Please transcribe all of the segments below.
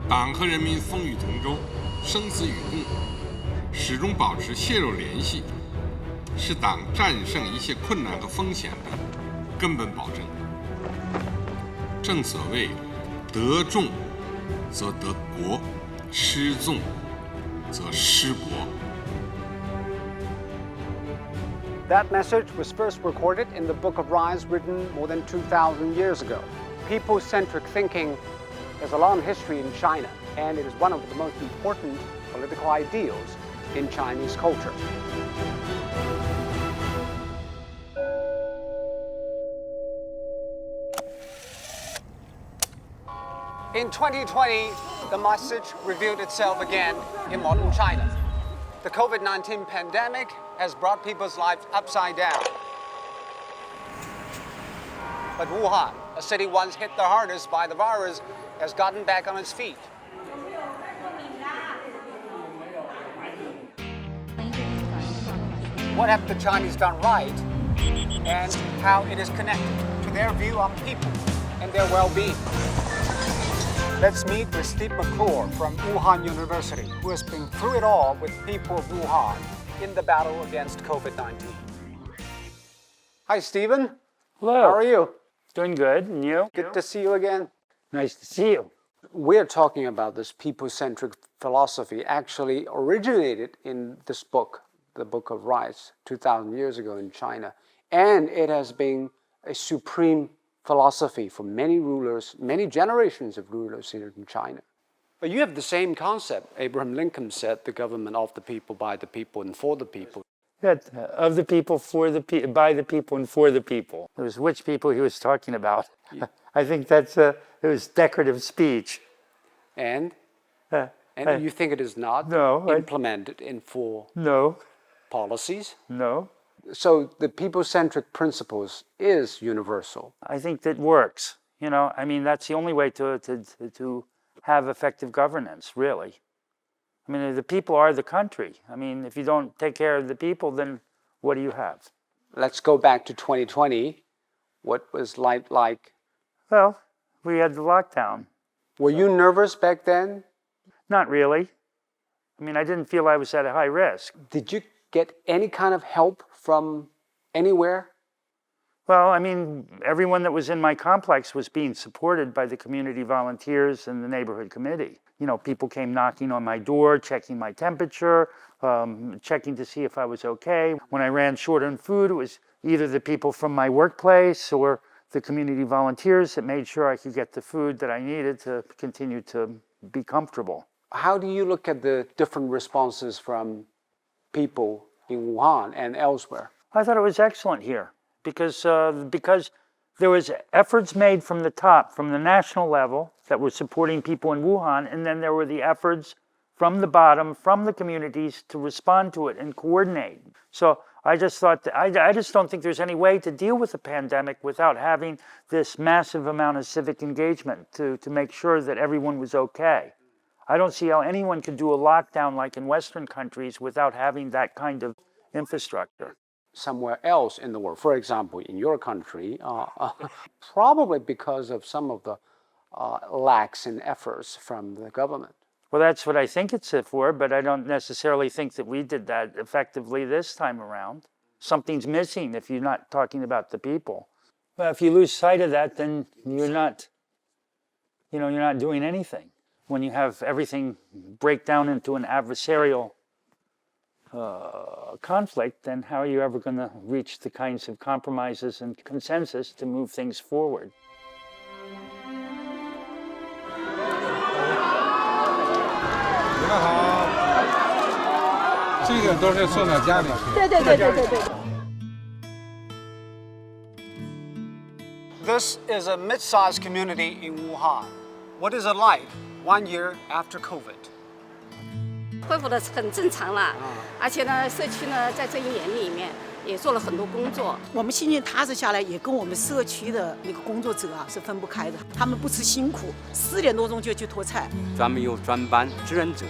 党和人民风雨同舟，生死与共，始终保持血肉联系，是党战胜一切困难和风险的根本保证。正所谓，得众则得国，失众则失国。 That message was first recorded in the Book of Rites, written more than 2,000 years ago. People-centric thinking has a long history in China, and it is one of the most important political ideals in Chinese culture. In 2020, the message revealed itself again in modern China. The COVID-19 pandemic has brought people's lives upside down. But Wuhan, a city once hit the hardest by the virus, has gotten back on its feet. What have the Chinese done right, and how it is connected to their view on people and their well-being? Let's meet with Steve McClure from Wuhan University, who has been through it all with people of Wuhan in the battle against COVID-19. Hi, Stephen. Hello. How are you? Doing good, and you? Good to see you again. Nice to see you. We're talking about this people-centric philosophy actually originated in this book, the Book of Rites, 2,000 years ago in China. And it has been a supreme philosophy for many rulers, many generations of rulers here in China. But you have the same concept. Abraham Lincoln said, the government of the people, by the people, and for the people. That, of the people, for the by the people, and for the people. It was which people he was talking about. Yeah. I think that's it was decorative speech. And you think it is not implemented in full policies? No. So the people-centric principles is universal. I think that works. You know, I mean, that's the only way to have effective governance, really. I mean, the people are the country. I mean, if you don't take care of the people, then what do you have? Let's go back to 2020. What was life like? Well, we had the lockdown. Were you nervous back then? Not really. I mean, I didn't feel I was at a high risk. Did you get any kind of help from anywhere? Well, I mean, everyone that was in my complex was being supported by the community volunteers and the neighborhood committee. You know, people came knocking on my door, checking my temperature, checking to see if I was okay. When I ran short on food, it was either the people from my workplace or the community volunteers that made sure I could get the food that I needed to continue to be comfortable. How do you look at the different responses from people in Wuhan and elsewhere? I thought it was excellent here because there was efforts made from the top, from the national level, that were supporting people in Wuhan, and then there were the efforts from the bottom, from the communities, to respond to it and coordinate. So I just thought that I just don't think there's any way to deal with the pandemic without having this massive amount of civic engagement to make sure that everyone was okay. I don't see how anyone could do a lockdown like in Western countries without having that kind of infrastructure. Somewhere else in the world, for example, in your country, probably because of some of the lacks in efforts from the government. Well, that's what I think it's for, but I don't necessarily think that we did that effectively this time around. Something's missing if you're not talking about the people. Well, if you lose sight of that, then you're not doing anything. When you have everything break down into an adversarial conflict, then how are you ever going to reach the kinds of compromises and consensus to move things forward? 你们好，这个都是送到家里去。对。 This is a mid-sized community in Wuhan. What is it like 1 year after COVID? 恢复的很正常了，而且呢，社区呢在这1年里面也做了很多工作。我们心情踏实下来，也跟我们社区的那个工作者啊是分不开的。他们不辞辛苦，4点多钟就去拖菜。专门有专班志愿者，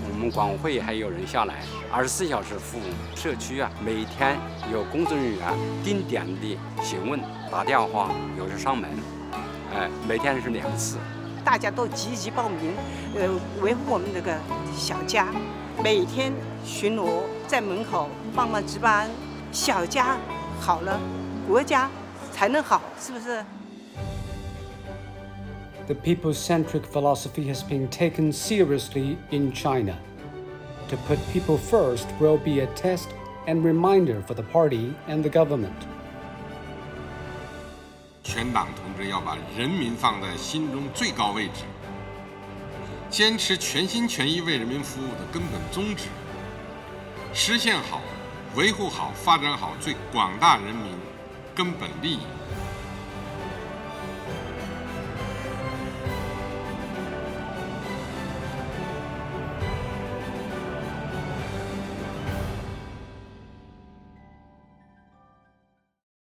我们管委会还有人下来，24小时服务社区啊。每天有工作人员定点的询问、打电话，有时上门，每天是2次。大家都积极报名，维护我们这个小家，每天巡逻在门口帮忙值班。小家好了，国家才能好，是不是？ The people-centric philosophy has been taken seriously in China. To put people first will be a test and reminder for the party and the government. 全党同志要把人民放在心中最高位置，坚持全心全意为人民服务的根本宗旨，实现好、维护好、发展好最广大人民根本利益。